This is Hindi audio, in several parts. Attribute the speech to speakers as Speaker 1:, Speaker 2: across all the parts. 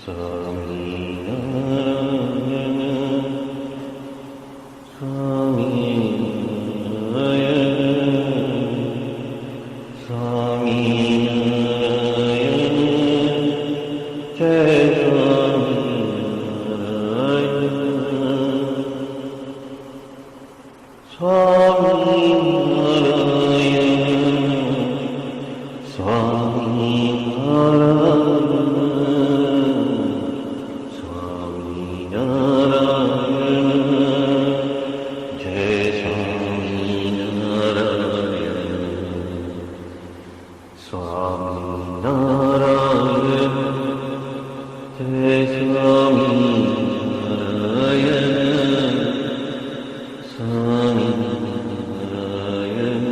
Speaker 1: स्वामीनारायण स्वामीनारायण स्वामीनारायण जय स्वामीनारायण स्वामीनारायण जय स्वामीनारायण स्वामीनारायण जय स्वामीनारायण स्वामीनारायण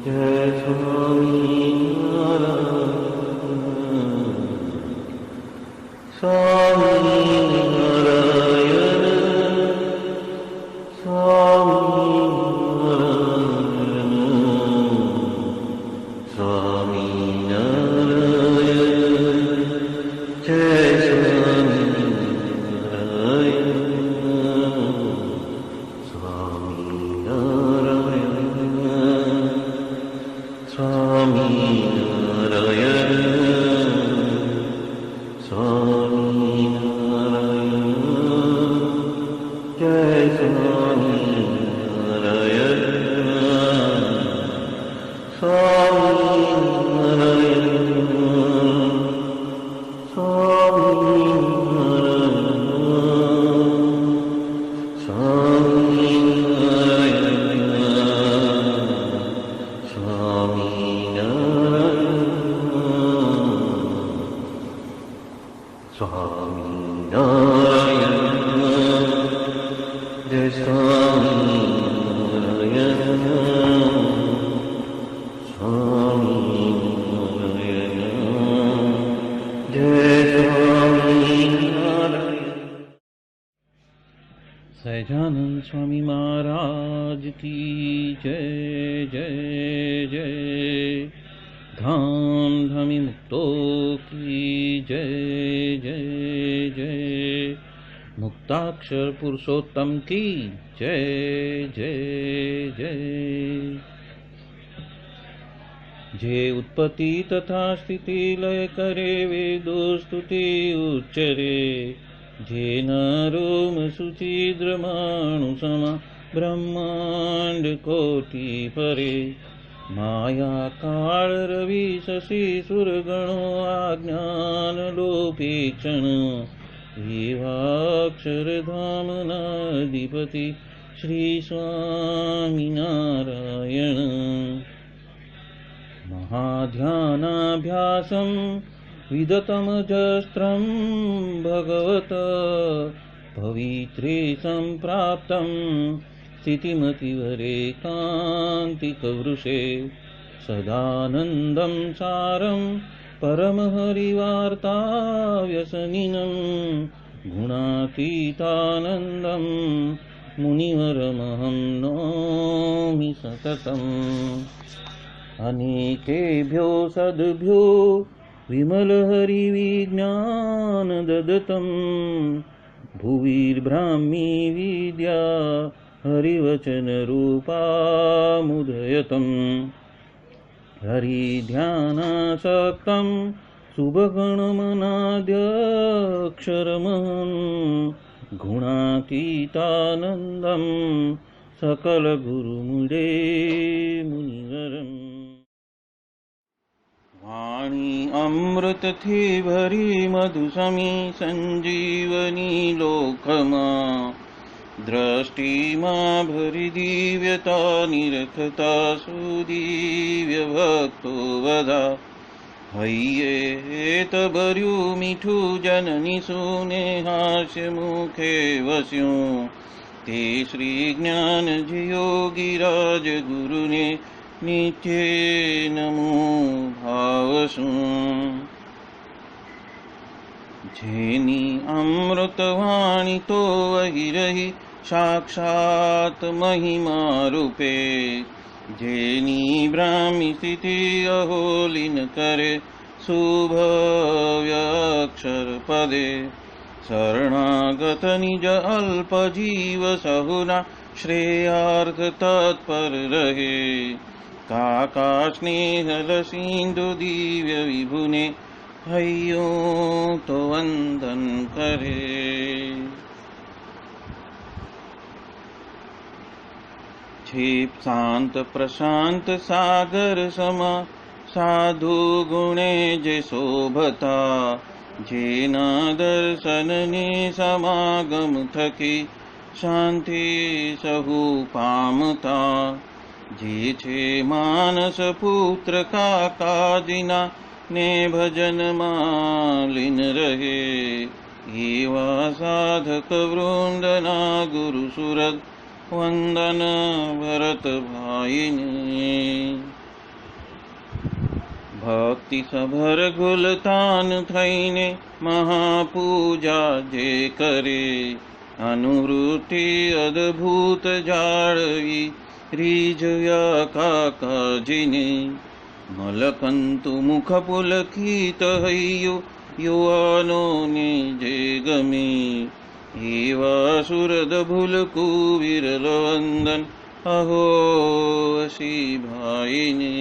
Speaker 1: जय स्वामीनारायण स्वामीनारायण स्वामीनारायण स्वामीनारायण जय स्वामीनारायण स्वामीनारायण स्वामीनारायण जय स्वामीनारायण स्वामीनारायण स्वामीनारायण स्वामीनारायण जय स्वामीनारायण स्वामीनारायण जय स्वामीनारायण।
Speaker 2: सहजानंद स्वामी महाराज की जय जय जय। धाम धामी मुक्तों की जय जय जय। मुक्ताक्षर पुरुषोत्तम की जय जय जय। जे उत्पत्ति तथा स्थिति लय करे वेदो स्तुति उच्चरे। जे नरोम सुचिद्रमाणु समा ब्रह्मांड कोटि परे। माया काल रवि शशि सुरगणो आज्ञान लोपेक्षण। एवाक्षर धाम नाधिपति श्री स्वामीनारायण। महाध्यानाभ्यासं विदतमजस्त्रं भगवत पवित्रे सम्प्राप्तं। स्थितिमतिवरेकान्तिकवृषे सदानन्दं सारं परमहरिवार्ताव्यसनिनं। गुणातीतानन्दं मुनिवरमहं नौमि सततम्। अनेकेभ्यो सद्भ्यो विमलहरिविज्ञान ददतं। भुविर्ब्राह्मी विद्या हरिवचनरूपामुदयतम्। हरिध्यानासक्तं शुभगणमनाद्यक्षरमहं। गुणातीतानन्दं सकलगुरुमुदे मुनिवरम्। वाणी अमृत थी भरी मधुसमी संजीवनी लोकमा। दृष्टि मां भरी दिव्यता निरखता सुदिव्य भक्तो वदा। हइये हेत भर्यु मीठू जननी सुने हास्य मुखे वस्यूं। ते श्री ज्ञान योगीराज गुरु ने नित्य नमो भावसु। जेनी अमृतवाणी तो वही रही साक्षात महिमा रूपे। जेनी ब्राह्मी स्थिति अहोलिन करे
Speaker 3: शुभव्यक्षर पदे शरणागत निज अल्प जीव सहुना श्रेयार्थ तत्पर रहे काका स्नेहल सिंधु दिव्य विभुने हयो तो वंदन करे। क्षिप शांत प्रशांत सागर समा साधु गुणे जे शोभता जेना दर्शन ने समागम थकी शांति सहु पामता जे छे मानस पुत्र का काजिना ने भजन मालिन रहे एवा साधक वृंदना गुरु सुरत वंदन भरत भाईने भक्ति सभर गुलतान थईने महापूजा जे करे अनुवृत्ति अद्भुत जाळवी रीजया काकाजीने मलकंतु मुख पुलकित हय्यो युवानो ने जे गमे एवा सुरद भूलकु विरल वंदन अहो असी भाईने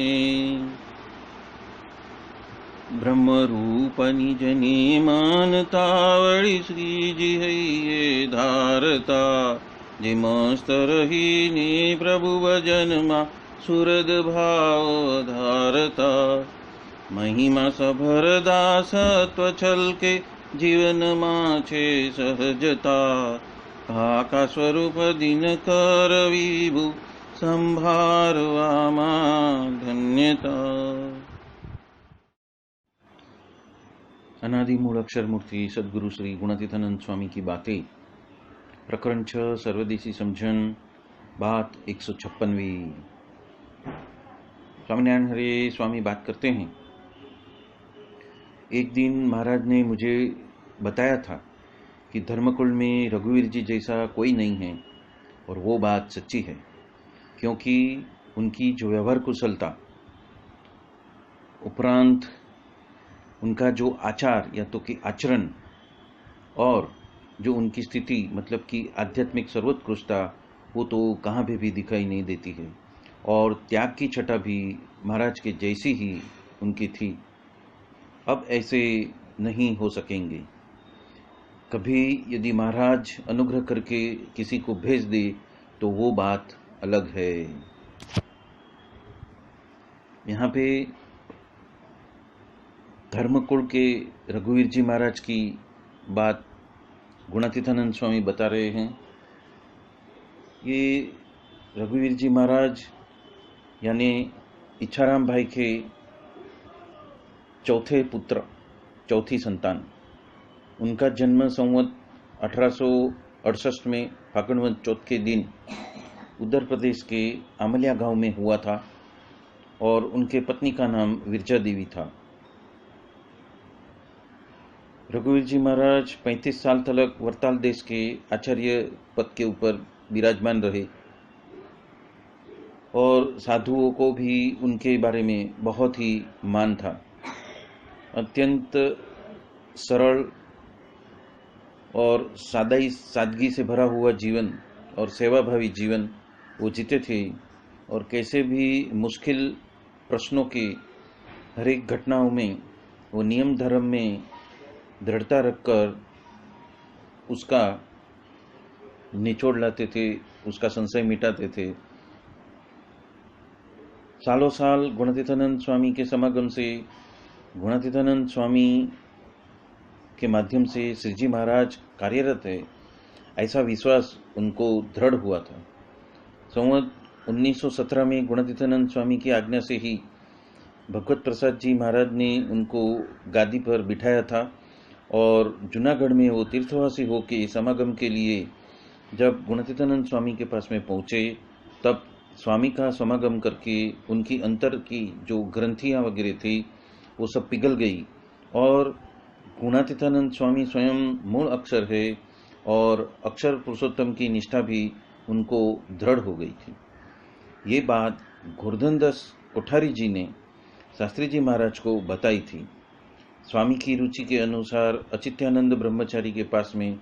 Speaker 3: ब्रह्म रूप निज ने मानतावळी श्रीजी हइये धारता जे मस्त रहीने प्रभु भजन मा सुरद भाव धारता महिमा सभर दासत्व छलके जीवन माछे सहजता काका स्वरूप दिन कर विभु संभारवामा धन्यता।
Speaker 4: अनादि मूल अक्षर मूर्ति सद्गुरु श्री गुणातीतानंद स्वामी की बातें प्रकरण 6 सर्वदेशी समझन बात 156वीं। स्वामीनारायण हरे स्वामी बात करते हैं। एक दिन महाराज ने मुझे बताया था कि धर्मकुल में रघुवीर जी जैसा कोई नहीं है और वो बात सच्ची है, क्योंकि उनकी जो व्यवहार कुशलता उपरांत उनका जो आचार या तो कि आचरण और जो उनकी स्थिति मतलब कि आध्यात्मिक सर्वोत्कृष्टता वो तो कहाँ भी दिखाई नहीं देती है और त्याग की छटा भी महाराज के जैसी ही उनकी थी। अब ऐसे नहीं हो सकेंगे। कभी यदि महाराज अनुग्रह करके किसी को भेज दे तो वो बात अलग है। यहाँ पे धर्मकुल के रघुवीर जी महाराज की बात गुणातीतानंद स्वामी बता रहे हैं। ये रघुवीर जी महाराज यानी इच्छाराम भाई के चौथे पुत्र, चौथी संतान। उनका जन्म संवत 1868 में फागुन चौथ के दिन उत्तर प्रदेश के आमलिया गांव में हुआ था और उनके पत्नी का नाम विरजा देवी था। रघुवीर जी महाराज 35 साल तक वरताल देश के आचार्य पद के ऊपर विराजमान रहे और साधुओं को भी उनके बारे में बहुत ही मान था। अत्यंत सरल और सादगी से भरा हुआ जीवन और सेवाभावी जीवन वो जीते थे और कैसे भी मुश्किल प्रश्नों के हर एक घटनाओं में वो नियम धर्म में दृढ़ता रखकर उसका निचोड़ लाते थे, उसका संशय मिटाते थे। सालों साल गुणातीतानंद स्वामी के समागम से गुणातीतानंद स्वामी के माध्यम से श्रीजी महाराज कार्यरत है, ऐसा विश्वास उनको दृढ़ हुआ था। संवत 1917 में गुणातीतानंद स्वामी की आज्ञा से ही भगवत प्रसाद जी महाराज ने उनको गादी पर बिठाया था और जूनागढ़ में वो तीर्थवासी होकर समागम के लिए जब गुणातीतानंद स्वामी के पास में पहुंचे तब स्वामी का समागम करके उनकी अंतर की जो ग्रंथियां वगैरह थी वो सब पिघल गई और गुणातीतानंद स्वामी स्वयं मूल अक्षर है और अक्षर पुरुषोत्तम की निष्ठा भी उनको दृढ़ हो गई थी। ये बात गोवर्धन दास कोठारी जी ने शास्त्री जी महाराज को बताई थी स्वामी की रुचि के अनुसार अचित्यानंद ब्रह्मचारी के पास में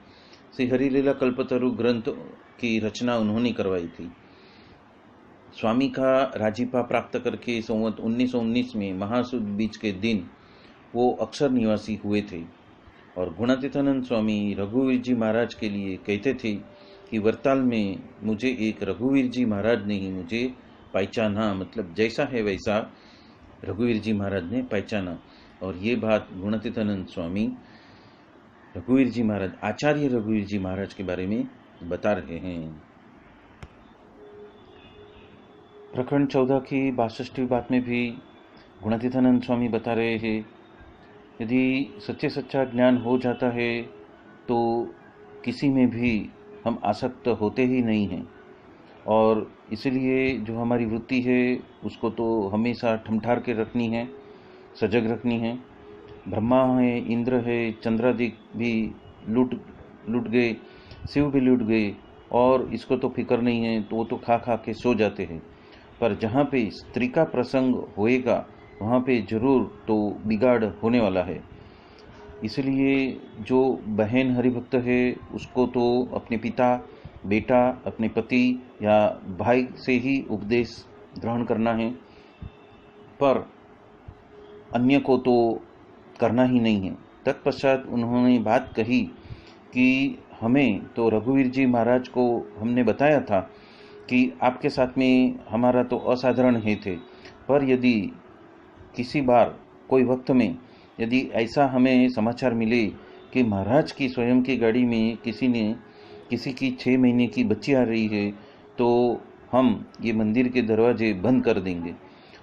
Speaker 4: श्री हरिलीला कल्पतरु ग्रंथ की रचना उन्होंने करवाई थी। स्वामी का राजीपा प्राप्त करके संवत 1919 में महासुद बीज के दिन वो अक्षर निवासी हुए थे और गुणातीतानंद स्वामी रघुवीर जी महाराज के लिए कहते थे कि वरताल में मुझे एक रघुवीर जी महाराज ने ही मुझे पहचाना, मतलब जैसा है वैसा रघुवीर जी महाराज ने पहचाना। और ये बात गुणातीतानंद स्वामी रघुवीर जी महाराज, आचार्य रघुवीर जी महाराज के बारे में बता रहे हैं। प्रकरण 14 की 62वीं बात में भी गुणातीतानंद स्वामी बता रहे हैं, यदि सच्चे सच्चा ज्ञान हो जाता है तो किसी में भी हम आसक्त होते ही नहीं हैं, और इसलिए जो हमारी वृत्ति है उसको तो हमेशा ठमठार के रखनी है, सजग रखनी है। ब्रह्मा है, इंद्र है, चंद्रादिक भी लूट गए, शिव भी लूट गए, और इसको तो फिक्र नहीं है, तो वो तो खा खा के सो जाते हैं। पर जहाँ पे स्त्री का प्रसंग होएगा वहाँ पे जरूर तो बिगाड़ होने वाला है। इसलिए जो बहन हरिभक्त है उसको तो अपने पिता, बेटा, अपने पति या भाई से ही उपदेश ग्रहण करना है, पर अन्य को तो करना ही नहीं है। तत्पश्चात उन्होंने बात कही कि हमें तो रघुवीर जी महाराज को हमने बताया था कि आपके साथ में हमारा तो असाधारण है थे, पर यदि किसी बार कोई वक्त में यदि ऐसा हमें समाचार मिले कि महाराज की स्वयं की गाड़ी में किसी की 6 महीने की बच्ची आ रही है, तो हम ये मंदिर के दरवाजे बंद कर देंगे।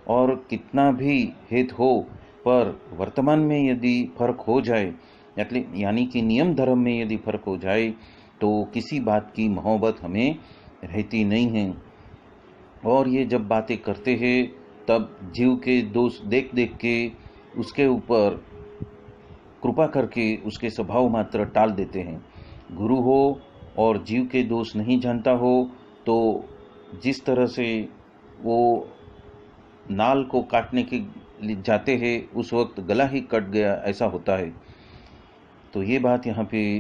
Speaker 4: और कितना भी हेत हो, पर वर्तमान में यदि फर्क हो जाए, यानी कि नियम धर्म में यदि फर्क हो जाए, तो किसी बात की मोहब्बत हमें रहती नहीं है। और ये जब बातें करते हैं तब जीव के दोष देख देख के उसके ऊपर कृपा करके उसके स्वभाव मात्र टाल देते हैं। गुरु हो और जीव के दोष नहीं जानता हो तो जिस तरह से वो नाल को काटने के लिए जाते हैं उस वक्त गला ही कट गया, ऐसा होता है। तो ये बात यहाँ पे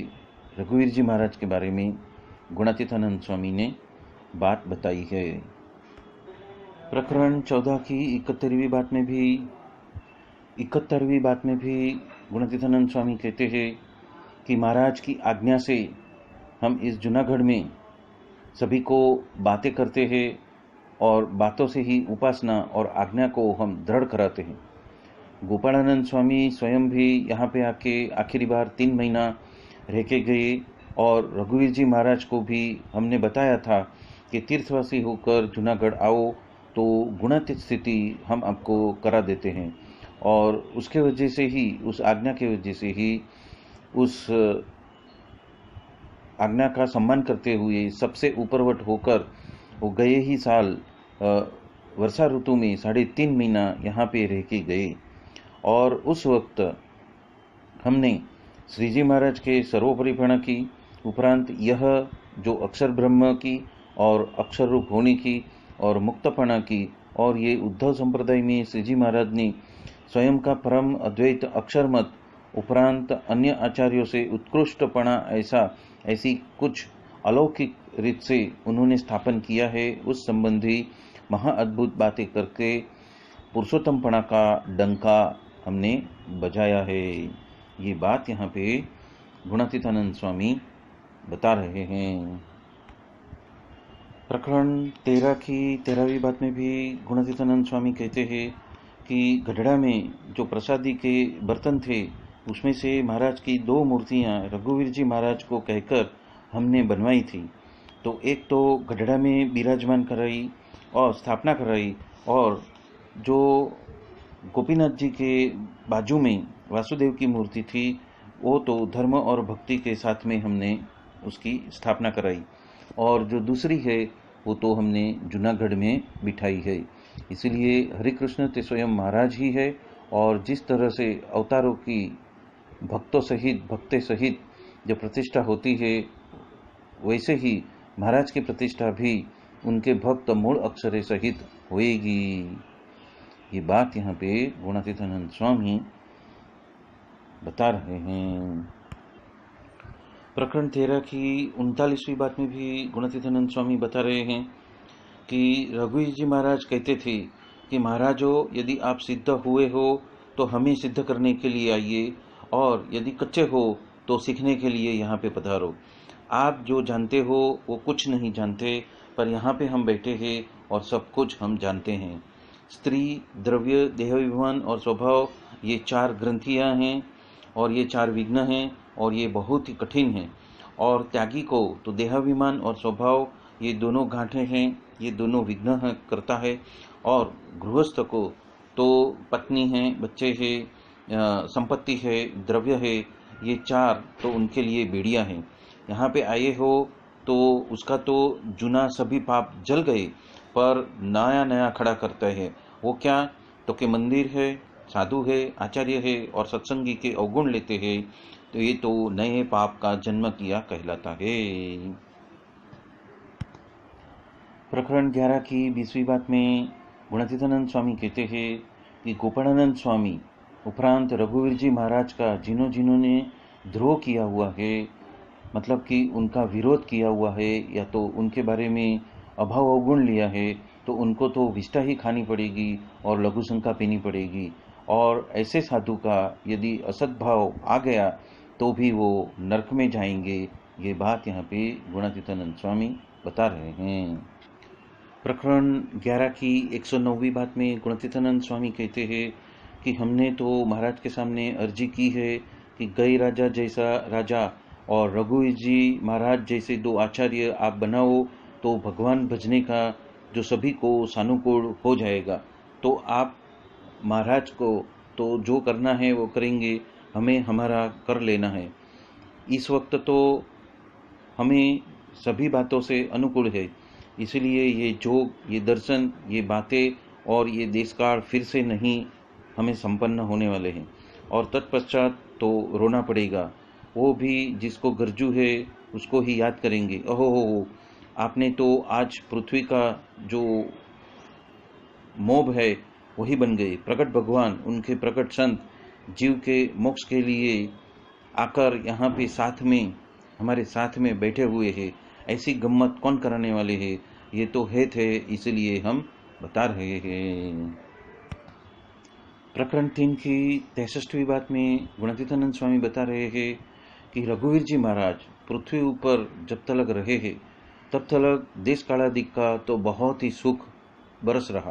Speaker 4: रघुवीर जी महाराज के बारे में गुणातीतानंद स्वामी ने बात बताई है। प्रकरण 14 की 71वीं बात में भी गुणातीतानंद स्वामी कहते हैं कि महाराज की आज्ञा से हम इस जूनागढ़ में सभी को बातें करते हैं और बातों से ही उपासना और आज्ञा को हम दृढ़ कराते हैं। गोपालानंद स्वामी स्वयं भी यहाँ पे आके आखिरी बार 3 महीना रह के गए, और रघुवीर जी महाराज को भी हमने बताया था कि तीर्थवासी होकर जूनागढ़ आओ तो गुणातीत स्थिति हम आपको करा देते हैं। और उसके वजह से ही, उस आज्ञा के वजह से ही, उस आज्ञा का सम्मान करते हुए सबसे ऊपरवट होकर वो गए ही साल वर्षा ऋतु में 3.5 महीना यहाँ पे रह के गए। और उस वक्त हमने श्रीजी महाराज के सर्वोपरिपणा की उपरांत यह जो अक्षर ब्रह्म की और अक्षर रूप होने की और मुक्तपणा की, और ये उद्धव संप्रदाय में श्रीजी महाराज ने स्वयं का परम अद्वैत अक्षर मत उपरांत अन्य आचार्यों से उत्कृष्टपणा ऐसी कुछ अलौकिक रीत से उन्होंने स्थापन किया है, उस संबंधी महाअद्भुत बातें करके पुरुषोत्तमपणा का डंका हमने बजाया है। ये बात यहाँ पे गुणातीतानंद स्वामी बता रहे हैं। प्रकरण 13 की 13वीं बात में भी गुणातीतानंद स्वामी कहते हैं कि गढ़ड़ा में जो प्रसादी के बर्तन थे उसमें से महाराज की 2 मूर्तियां रघुवीर जी महाराज को कहकर हमने बनवाई थी। तो एक तो गढ़ड़ा में विराजमान कराई और स्थापना कराई, और जो गोपीनाथ जी के बाजू में वासुदेव की मूर्ति थी वो तो धर्म और भक्ति के साथ में हमने उसकी स्थापना कराई, और जो दूसरी है वो तो हमने जूनागढ़ में बिठाई है। इसलिए हरि कृष्ण ते स्वयं महाराज ही है, और जिस तरह से अवतारों की भक्ते सहित जो प्रतिष्ठा होती है, वैसे ही महाराज की प्रतिष्ठा भी उनके भक्त मूल अक्षरे सहित होएगी। ये बात यहाँ पे गुणातीतानंद स्वामी बता रहे हैं। प्रकरण 13 की 39वीं बात में भी गुणातीतानंद स्वामी बता रहे हैं कि रघुवीर जी महाराज कहते थे कि महाराजो, यदि आप सिद्ध हुए हो तो हमें सिद्ध करने के लिए आइए, और यदि कच्चे हो तो सीखने के लिए यहाँ पे पधारो। आप जो जानते हो वो कुछ नहीं जानते, पर यहाँ पे हम बैठे हैं और सब कुछ हम जानते हैं। स्त्री, द्रव्य, देहाभिमान और स्वभाव, ये 4 ग्रंथियाँ हैं और ये 4 विघ्न हैं, और ये बहुत ही कठिन हैं। और त्यागी को तो देहाभिमान और स्वभाव, ये दोनों गांठें हैं, ये दोनों विघ्न करता है। और गृहस्थ को तो पत्नी है, बच्चे हैं, संपत्ति है, द्रव्य है, ये 4 तो उनके लिए बेड़ियां हैं। यहाँ पे आए हो तो उसका तो जुना सभी पाप जल गए, पर नया नया खड़ा करता है। वो क्या? तो कि मंदिर है, साधु है, आचार्य है और सत्संगी के अवगुण लेते हैं, तो ये तो नए पाप का जन्म किया कहलाता है। प्रकरण 11 की 20वीं बात में गुणातीतानंद स्वामी कहते हैं कि गोपालानंद स्वामी उपरांत रघुवीर जी महाराज का जिन्होंने द्रोह किया हुआ है, मतलब कि उनका विरोध किया हुआ है या तो उनके बारे में अभाव अवगुण लिया है, तो उनको तो विष्ठा ही खानी पड़ेगी और लघु शंका पीनी पड़ेगी। और ऐसे साधु का यदि असद्भाव आ गया तो भी वो नरक में जाएंगे। ये बात यहाँ पे गुणातीतानंद स्वामी बता रहे हैं। प्रकरण 11 की 109वीं बात में गुणातीतानंद स्वामी कहते हैं कि हमने तो महाराज के सामने अर्जी की है कि गई राजा जैसा राजा और रघुवीर जी महाराज जैसे 2 आचार्य आप बनाओ, तो भगवान भजने का जो सभी को सानुकूल हो जाएगा। तो आप महाराज को तो जो करना है वो करेंगे, हमें हमारा कर लेना है। इस वक्त तो हमें सभी बातों से अनुकूल है, इसलिए ये जोग, ये दर्शन, ये बातें और ये देशकाल फिर से नहीं हमें संपन्न होने वाले हैं। और तत्पश्चात तो रोना पड़ेगा। वो भी जिसको गरजू है उसको ही याद करेंगे। ओहो हो, आपने तो आज पृथ्वी का जो मोब है वही बन गए। प्रकट भगवान, उनके प्रकट संत जीव के मोक्ष के लिए आकर यहाँ पे साथ में, हमारे साथ में बैठे हुए हैं। ऐसी गम्मत कौन कराने वाले हैं? ये तो है थे, इसलिए हम बता रहे हैं। प्रकरण 3 की 63वीं बात में गुणातीतानंद स्वामी बता रहे हैं कि रघुवीर जी महाराज पृथ्वी ऊपर जब तक रहे हैं तब तक देश कालादिक का तो बहुत ही सुख बरस रहा,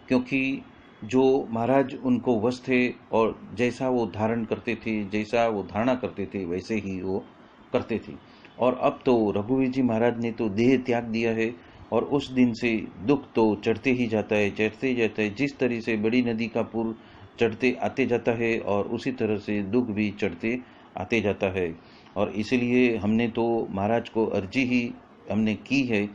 Speaker 4: क्योंकि जो महाराज उनको वश थे और जैसा वो धारण करते थे, जैसा वो धारणा करते थे, वैसे ही वो करते थे। और अब तो रघुवीर जी महाराज ने तो देह त्याग दिया है, और उस दिन से दुख तो चढ़ते ही जाता है, चढ़ते ही जाता है। जिस तरह से बड़ी नदी का पुल चढ़ते आते जाता है, और उसी तरह से दुख भी चढ़ते आते जाता है। और इसलिए हमने तो महाराज को अर्जी ही हमने की है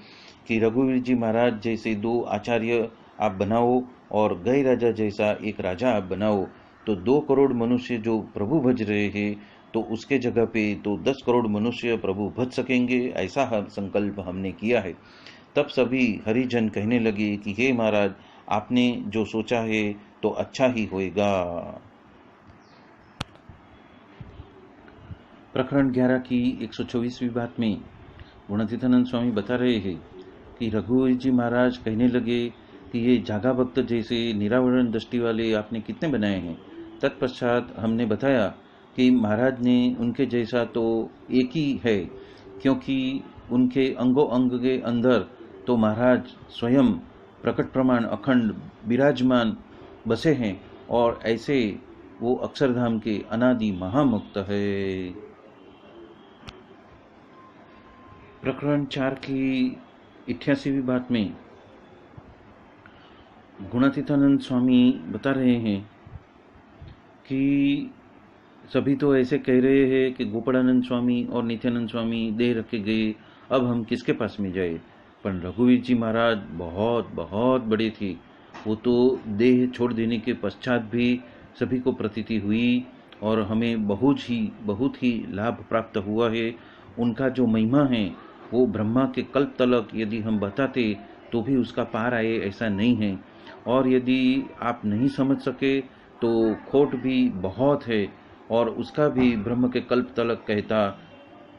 Speaker 4: कि रघुवीर जी महाराज जैसे 2 आचार्य आप बनाओ और गए राजा जैसा एक राजा आप बनाओ, तो 2 करोड़ मनुष्य जो प्रभु भज रहे हैं, तो उसके जगह पे तो 10 करोड़ मनुष्य प्रभु भज सकेंगे। ऐसा संकल्प हमने किया है। तब सभी हरिजन कहने लगे कि हे महाराज, आपने जो सोचा है तो अच्छा ही होएगा। प्रकरण 11 की 124वीं बात में गुणातीतानंद स्वामी बता रहे हैं कि रघुवीर जी महाराज कहने लगे कि ये जागा भक्त जैसे निरावरण दृष्टि वाले आपने कितने बनाए हैं। तत्पश्चात हमने बताया कि महाराज ने उनके जैसा तो एक ही है, क्योंकि उनके अंगों अंग के अंदर तो महाराज स्वयं प्रकट प्रमाण अखंड विराजमान बसे हैं, और ऐसे वो अक्षरधाम के अनादि महामुक्त है। प्रकरण 4 की 88वीं बात में गुणातीतानंद स्वामी बता रहे हैं कि सभी तो ऐसे कह रहे हैं कि गोपालानंद स्वामी और नित्यानंद स्वामी देह रखे गए, अब हम किसके पास में जाए। पर रघुवीर जी महाराज बहुत बहुत बड़े थे। वो तो देह छोड़ देने के पश्चात भी सभी को प्रतीति हुई, और हमें बहुत ही लाभ प्राप्त हुआ है। उनका जो महिमा है वो ब्रह्मा के कल्प तलक यदि हम बताते तो भी उसका पार आए ऐसा नहीं है। और यदि आप नहीं समझ सके तो खोट भी बहुत है। और उसका भी ब्रह्म के कल्प तलक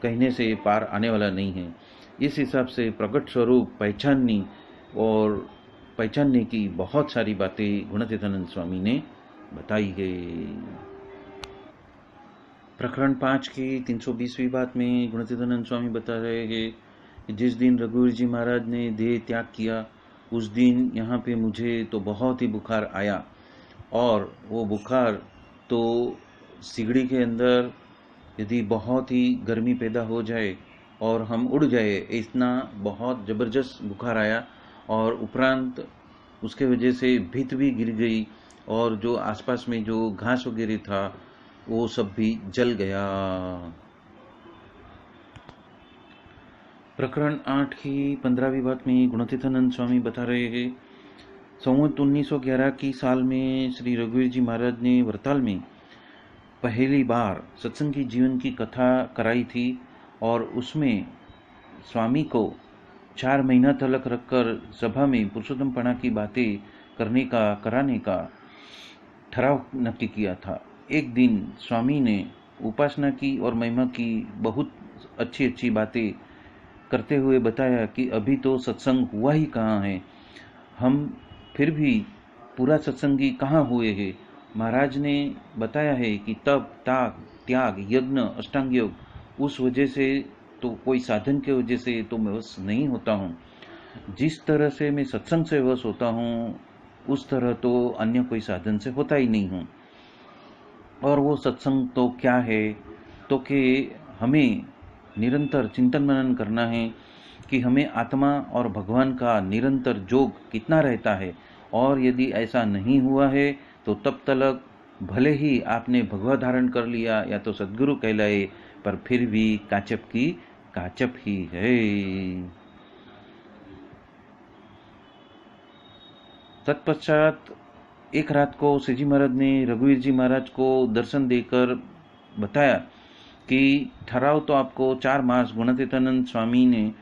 Speaker 4: कहने से पार आने वाला नहीं है। इस हिसाब से प्रकट स्वरूप पहचानने की बहुत सारी बातें गुणातीतानंद स्वामी ने बताई है। प्रकरण 5 की 320वीं बात में गुणातीतानंद स्वामी बता रहे हैं कि जिस दिन रघुवीर जी महाराज ने देह त्याग किया उस दिन यहाँ पे मुझे तो बहुत ही बुखार आया, और वो बुखार तो सिगड़ी के अंदर यदि बहुत ही गर्मी पैदा हो जाए और हम उड़ जाए, इतना बहुत ज़बरदस्त बुखार आया, और उपरांत उसके वजह से भित्त भी गिर गई और जो आसपास में जो घास वगैरह था वो सब भी जल गया। प्रकरण 8 की 15वीं बात में गुणातीतानंद स्वामी बता रहे हैं, संवत 1911 की साल में श्री रघुवीर जी महाराज ने वरताल में पहली बार सत्संगी जीवन की कथा कराई थी, और उसमें स्वामी को 4 महीना तलक रखकर सभा में पुरुषोत्तमपणा की बातें कराने का ठहराव नक्की किया था। एक दिन स्वामी ने उपासना की और महिमा की बहुत अच्छी अच्छी बातें करते हुए बताया कि अभी तो सत्संग हुआ ही कहाँ है, हम फिर भी पूरा सत्संगी कहाँ हुए हैं। महाराज ने बताया है कि तप, त्याग, यज्ञ, अष्टांग योग, उस वजह से तो कोई साधन के वजह से तो मैं वश नहीं होता हूँ। जिस तरह से मैं सत्संग से वश होता हूँ उस तरह तो अन्य कोई साधन से होता ही नहीं हूँ। और वो सत्संग तो क्या है, तो कि हमें निरंतर चिंतन मनन करना है कि हमें आत्मा और भगवान का निरंतर जोग कितना रहता है, और यदि ऐसा नहीं हुआ है तो तब तलक भले ही आपने भगवा धारण कर लिया या तो सद्गुरु कहलाए, पर फिर भी काचप की काचप ही है। तत्पश्चात एक रात को श्री जी महाराज ने रघुवीर जी महाराज को दर्शन देकर बताया कि ठहराव तो आपको 4 मास गुणातीतानंद स्वामी ने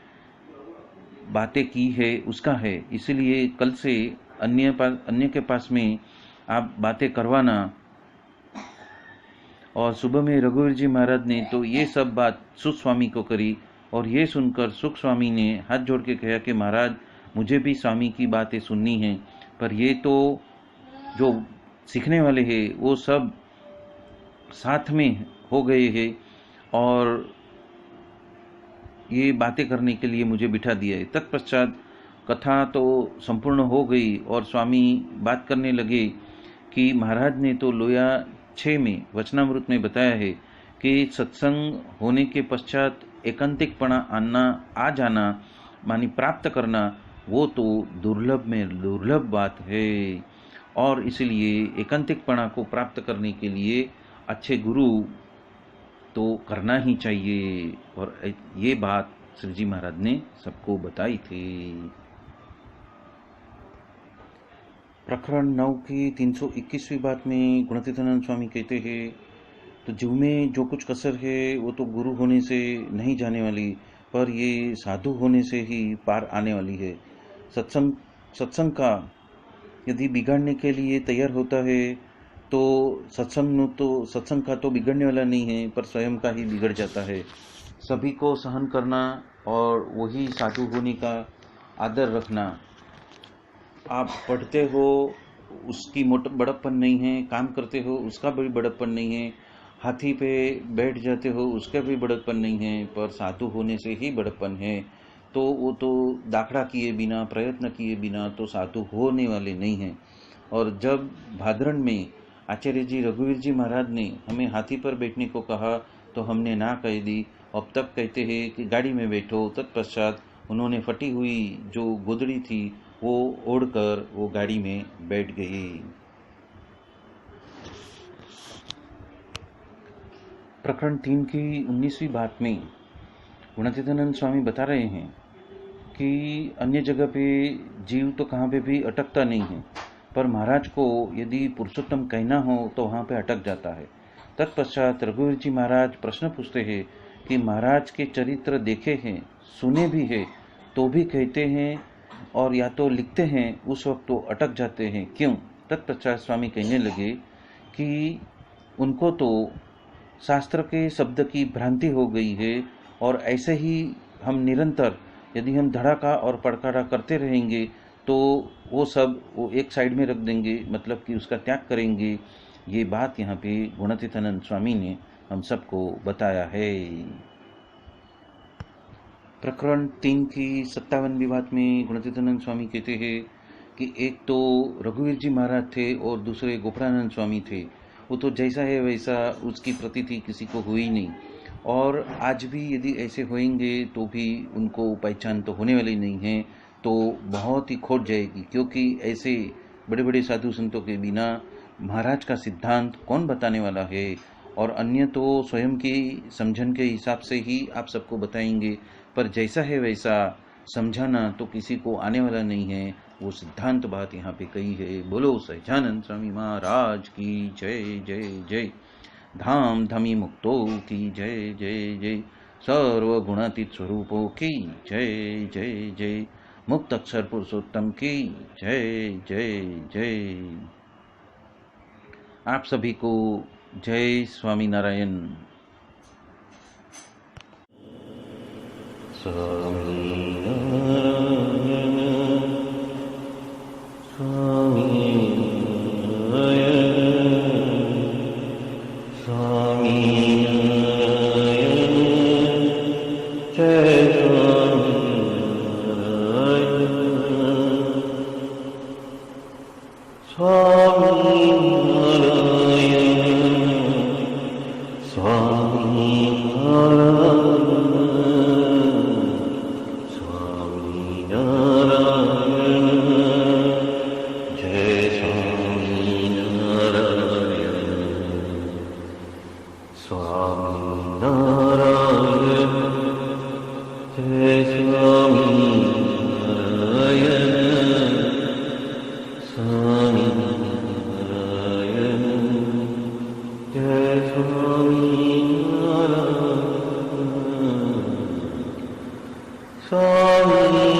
Speaker 4: बातें की है उसका है, इसलिए कल से अन्य के पास में आप बातें करवाना। और सुबह में रघुवीर जी महाराज ने तो ये सब बात सुख स्वामी को करी, और ये सुनकर सुख स्वामी ने हाथ जोड़ के कहा कि महाराज मुझे भी स्वामी की बातें सुननी है, पर ये तो जो सीखने वाले हैं वो सब साथ में हो गए हैं और ये बातें करने के लिए मुझे बिठा दिया है। तत्पश्चात कथा तो संपूर्ण हो गई और स्वामी बात करने लगे कि महाराज ने तो लोया 6 में वचनामृत में बताया है कि सत्संग होने के पश्चात एकांतिकपना आ जाना मानी प्राप्त करना, वो तो दुर्लभ में दुर्लभ बात है, और इसलिए एकांतिकपना को प्राप्त करने के लिए अच्छे गुरु तो करना ही चाहिए। और ये बात श्री जी महाराज ने सबको बताई थी। प्रकरण 9 की 321वीं बात में गुणातीतानंद स्वामी कहते हैं, तो जीव में जो कुछ कसर है वो तो गुरु होने से नहीं जाने वाली, पर ये साधु होने से ही पार आने वाली है। सत्संग का यदि बिगाड़ने के लिए तैयार होता है तो सत्संग का तो बिगड़ने वाला नहीं है, पर स्वयं का ही बिगड़ जाता है। सभी को सहन करना और वही साधु होने का आदर रखना। आप पढ़ते हो उसकी बड़प्पन नहीं है, काम करते हो उसका भी बड़प्पन नहीं है, हाथी पे बैठ जाते हो उसका भी बड़प्पन नहीं है, पर साधु होने से ही बड़प्पन है। तो वो तो दाखड़ा किए बिना, प्रयत्न किए बिना तो साधु होने वाले नहीं हैं। और जब भाद्रण में आचार्य जी रघुवीर जी महाराज ने हमें हाथी पर बैठने को कहा तो हमने ना कह दी। अब तब कहते हैं कि गाड़ी में बैठो। तत्पश्चात उन्होंने फटी हुई जो गोदड़ी थी वो ओढ़कर वो गाड़ी में बैठ गई। प्रकरण 3 की 19वीं बात में गुणातीतानंद स्वामी बता रहे हैं कि अन्य जगह पे जीव तो कहाँ पे भी अटकता नहीं है, पर महाराज को यदि पुरुषोत्तम कहना हो तो वहाँ पे अटक जाता है। तत्पश्चात रघुवीर जी महाराज प्रश्न पूछते हैं कि महाराज के चरित्र देखे हैं, सुने भी है, तो भी कहते हैं और या तो लिखते हैं उस वक्त तो अटक जाते हैं, क्यों? तत्पश्चात स्वामी कहने लगे कि उनको तो शास्त्र के शब्द की भ्रांति हो गई है, और ऐसे ही हम निरंतर यदि हम धड़ाका और पड़काड़ा करते रहेंगे तो वो एक साइड में रख देंगे, मतलब कि उसका त्याग करेंगे। ये बात यहाँ पे गुणातीतानंद स्वामी ने हम सबको बताया है। प्रकरण 3 की 57वीं बात में गुणातीतानंद स्वामी कहते हैं कि एक तो रघुवीर जी महाराज थे और दूसरे गोपालानंद स्वामी थे। वो तो जैसा है वैसा उसकी प्रतीति किसी को हुई नहीं, और आज भी यदि ऐसे होंगे तो भी उनको पहचान तो होने वाली नहीं है, तो बहुत ही खोट जाएगी। क्योंकि ऐसे बड़े बड़े साधु संतों के बिना महाराज का सिद्धांत कौन बताने वाला है, और अन्य तो स्वयं की समझन के हिसाब से ही आप सबको बताएंगे, पर जैसा है वैसा समझाना तो किसी को आने वाला नहीं है। वो सिद्धांत बात यहाँ पे कही है। बोलो सहजानंद स्वामी महाराज की जय जय जय। धाम धमी मुक्तो की जय जय जय। सर्वगुणातीत स्वरूपों की जय जय जय। मुक्त अक्षर पुरुषोत्तम की जय जय जय। आप सभी को जय स्वामी नारायण।
Speaker 1: Swami